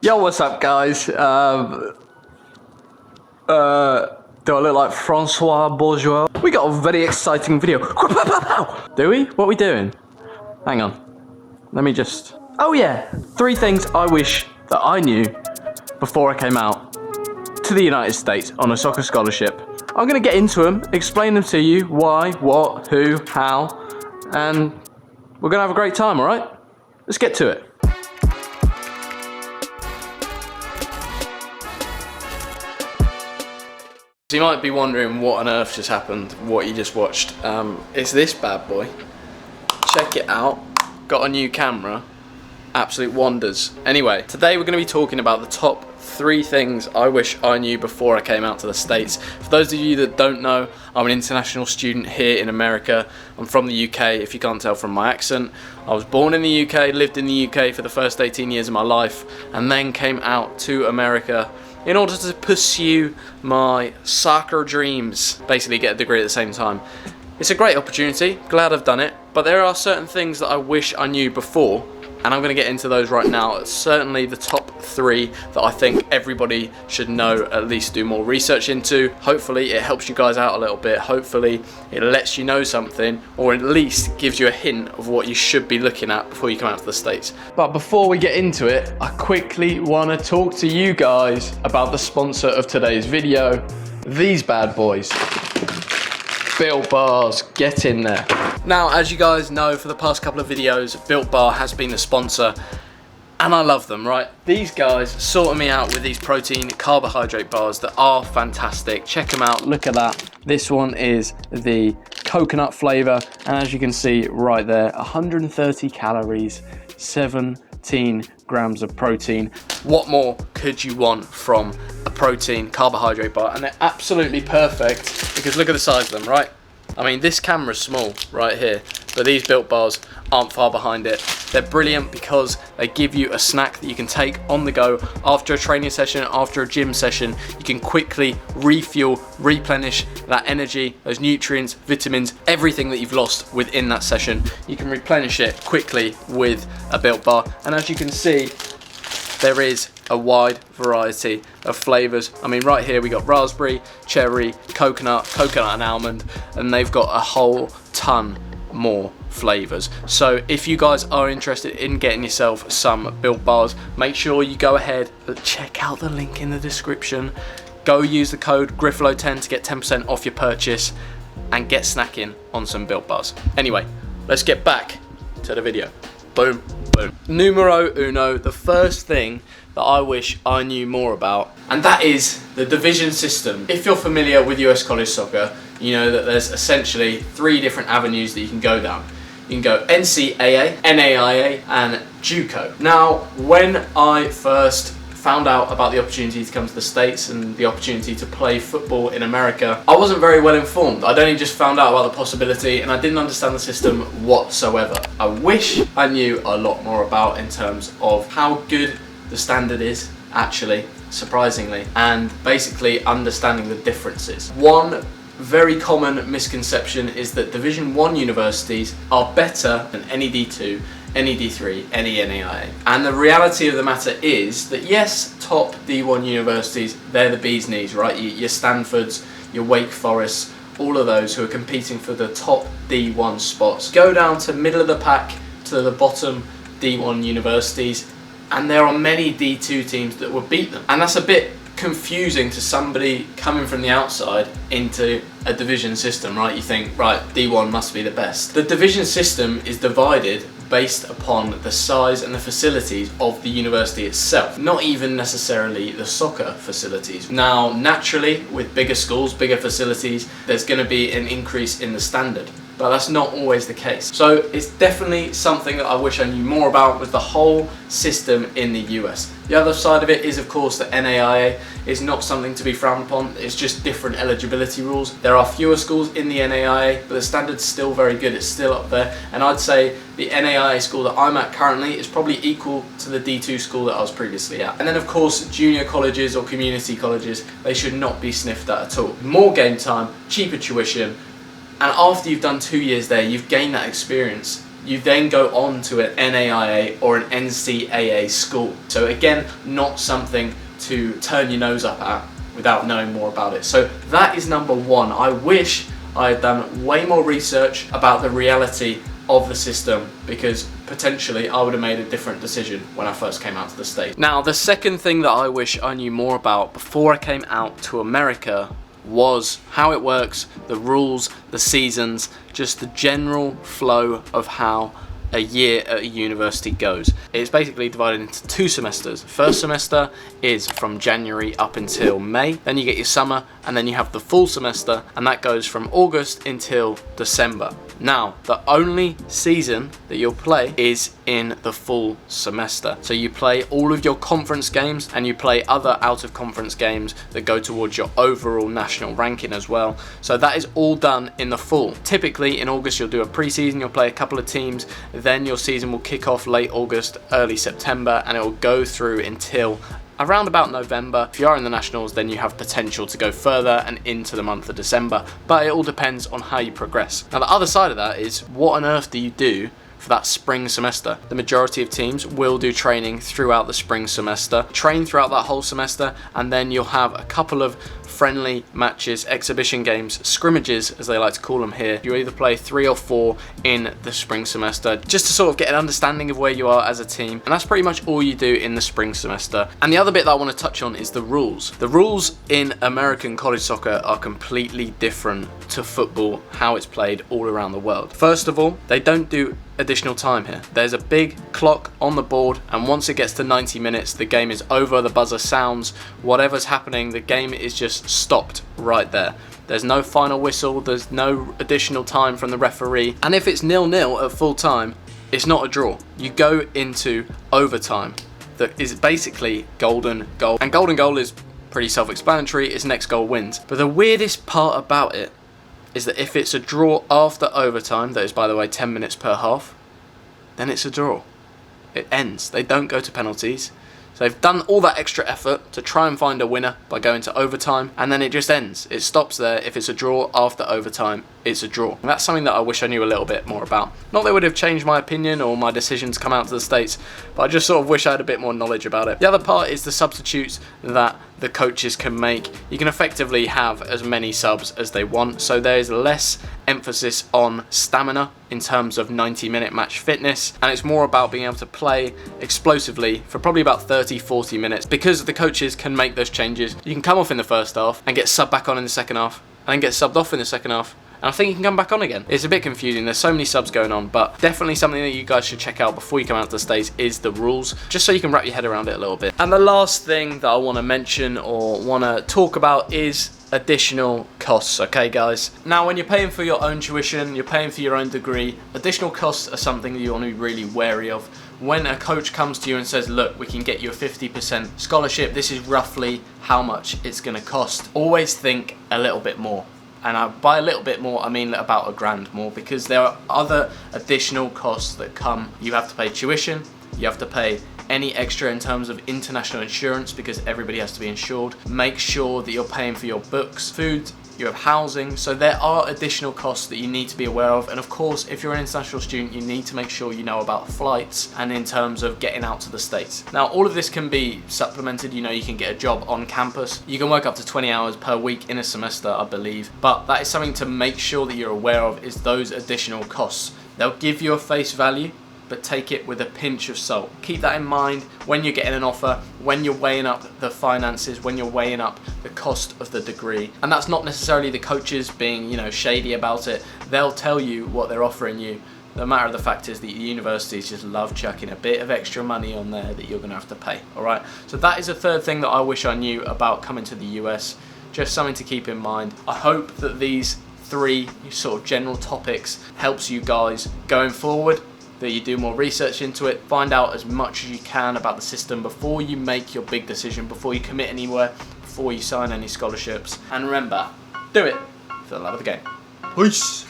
Yo, what's up, guys? Do I look like Francois Bourgeois? We got a very exciting video. Do we? What are we doing? Hang on. Let me just... Oh yeah! 3 things I wish that I knew before I came out to the United States on a soccer scholarship. I'm gonna get into them, explain them to you, why, what, who, how, and we're gonna have a great time, alright? Let's get to it. So you might be wondering what on earth just happened, what you just watched. It's this bad boy. Check it out. Got a new camera. Absolute wonders. Anyway, today we're going to be talking about the top 3 things I wish I knew before I came out to the States. For those of you that don't know, I'm an international student here in America. I'm from the UK, if you can't tell from my accent. I was born in the UK, lived in the UK for the first 18 years of my life, and then came out to America in order to pursue my soccer dreams, basically get a degree at the same time. It's a great opportunity, glad I've done it, but there are certain things that I wish I knew before, and I'm going to get into those right now. It's certainly the top 3 that I think everybody should know, at least do more research into. Hopefully it helps you guys out a little bit, hopefully it lets you know something, or at least gives you a hint of what you should be looking at before you come out to the States. But before we get into it, I quickly want to talk to you guys about the sponsor of today's video, these bad boys. Built Bars, get in there. Now, as you guys know, for the past couple of videos, Built Bar has been the sponsor, and I love them, right? These guys sorted me out with these protein carbohydrate bars that are fantastic. Check them out, look at that. This one is the coconut flavor, and as you can see right there, 130 calories, 17 grams of protein. What more could you want from a protein carbohydrate bar? And they're absolutely perfect because look at the size of them, right? I mean, this camera's small right here, but these Built Bars aren't far behind it. They're brilliant because they give you a snack that you can take on the go after a training session, after a gym session. You can quickly refuel, replenish that energy, those nutrients, vitamins, everything that you've lost within that session. You can replenish it quickly with a Built Bar. And as you can see, there is a wide variety of flavors. I mean, right here we got raspberry, cherry, coconut and almond, and they've got a whole ton more flavors. So if you guys are interested in getting yourself some Built Bars, make sure you go ahead and check out the link in the description. Go use the code Griffalo10 to get 10% off your purchase and get snacking on some Built Bars. Anyway, let's get back to the video. Boom, boom. Numero uno, the first thing that I wish I knew more about, and that is the division system. If you're familiar with US college soccer, you know that there's essentially 3 different avenues that you can go down. You can go NCAA, NAIA, and JUCO. Now, when I first found out about the opportunity to come to the States and the opportunity to play football in America, I wasn't very well informed. I'd only just found out about the possibility and I didn't understand the system whatsoever. I wish I knew a lot more about in terms of how good the standard is, actually, surprisingly, and basically understanding the differences. One very common misconception is that Division 1 universities are better than any D2, any D3, any NAIA. And the reality of the matter is that yes, top D1 universities, they're the bee's knees, right? Your Stanfords, your Wake Forests, all of those who are competing for the top D1 spots. Go down to middle of the pack to the bottom D1 universities, and there are many D2 teams that will beat them. And that's a bit confusing to somebody coming from the outside into a division system, right? You think, right, D1 must be the best. The division system is divided based upon the size and the facilities of the university itself, not even necessarily the soccer facilities. Now, naturally, with bigger schools, bigger facilities, there's going to be an increase in the standard, but that's not always the case. So it's definitely something that I wish I knew more about with the whole system in the US. The other side of it is, of course, that NAIA is not something to be frowned upon. It's just different eligibility rules. There are fewer schools in the NAIA, but the standard's still very good. It's still up there. And I'd say the NAIA school that I'm at currently is probably equal to the D2 school that I was previously at. And then, of course, junior colleges or community colleges, they should not be sniffed at at all. More game time, cheaper tuition, and after you've done 2 years there, you've gained that experience. you then go on to an NAIA or an NCAA school. So again, not something to turn your nose up at without knowing more about it. So that is number one. I wish I had done way more research about the reality of the system, because potentially I would have made a different decision when I first came out to the States. Now, the second thing that I wish I knew more about before I came out to America was how it works, the rules, the seasons, just the general flow of how a year at a university goes. It's basically divided into 2 semesters. First semester is from January up until May, then you get your summer, and then you have the full semester, and that goes from August until December. Now, the only season that you'll play is in the full semester. So you play all of your conference games, and you play other out of conference games that go towards your overall national ranking as well. So that is all done in the fall. Typically in August you'll do a pre-season, you'll play a couple of teams, then your season will kick off late August, early September, and it will go through until around about November. If you are in the nationals, then you have potential to go further and into the month of December, but it all depends on how you progress. Now, the other side of that is, what on earth do you do for that spring semester? The majority of teams will do training throughout the spring semester, train throughout that whole semester, and then you'll have a couple of friendly matches, exhibition games, scrimmages as they like to call them here. You either play 3 or 4 in the spring semester, just to sort of get an understanding of where you are as a team, and that's pretty much all you do in the spring semester. And the other bit that I want to touch on is the rules. The rules in American college soccer are completely different to football, how it's played all around the world. First of all, they don't do additional time here. There's a big clock on the board, and once it gets to 90 minutes, the game is over, the buzzer sounds, whatever's happening, the game is just stopped right there. There's no final whistle, there's no additional time from the referee, and if it's 0-0 at full time, it's not a draw. You go into overtime. That is basically golden goal, and golden goal is pretty self-explanatory, it's next goal wins. But the weirdest part about it is that if it's a draw after overtime, that is, by the way, 10 minutes per half, then it's a draw. It ends. They don't go to penalties. So they've done all that extra effort to try and find a winner by going to overtime, and then it just ends. It stops there. If it's a draw after overtime, it's a draw. And that's something that I wish I knew a little bit more about. Not that it would have changed my opinion or my decision to come out to the States, but I just sort of wish I had a bit more knowledge about it. The other part is the substitutes that the coaches can make. You can effectively have as many subs as they want, so there's less emphasis on stamina in terms of 90-minute match fitness, and it's more about being able to play explosively for probably about 30-40 minutes. Because the coaches can make those changes, you can come off in the first half and get subbed back on in the second half, and then get subbed off in the second half, and I think you can come back on again. It's a bit confusing, there's so many subs going on, but definitely something that you guys should check out before you come out to the States is the rules, just so you can wrap your head around it a little bit. And the last thing that I want to mention or want to talk about is additional costs, okay guys? Now, when you're paying for your own tuition, you're paying for your own degree, additional costs are something that you want to be really wary of. When a coach comes to you and says, look, we can get you a 50% scholarship, this is roughly how much it's going to cost, always think a little bit more. And by a little bit more, I mean about $1,000 more, because there are other additional costs that come. You have to pay tuition, you have to pay any extra in terms of international insurance, because everybody has to be insured. Make sure that you're paying for your books, food, you have housing. So there are additional costs that you need to be aware of. And of course, if you're an international student, you need to make sure you know about flights and in terms of getting out to the States. Now, all of this can be supplemented. You know, you can get a job on campus. You can work up to 20 hours per week in a semester, I believe. But that is something to make sure that you're aware of, is those additional costs. They'll give you a face value, but take it with a pinch of salt. Keep that in mind when you're getting an offer, when you're weighing up the finances, when you're weighing up the cost of the degree. And that's not necessarily the coaches being, you know, shady about it. They'll tell you what they're offering you. The matter of the fact is that the universities just love chucking a bit of extra money on there that you're gonna have to pay, all right? So that is a third thing that I wish I knew about coming to the US. Just something to keep in mind. I hope that these 3 sort of general topics helps you guys going forward, that you do more research into it, find out as much as you can about the system before you make your big decision, before you commit anywhere, before you sign any scholarships. And remember, do it for the love of the game. Peace.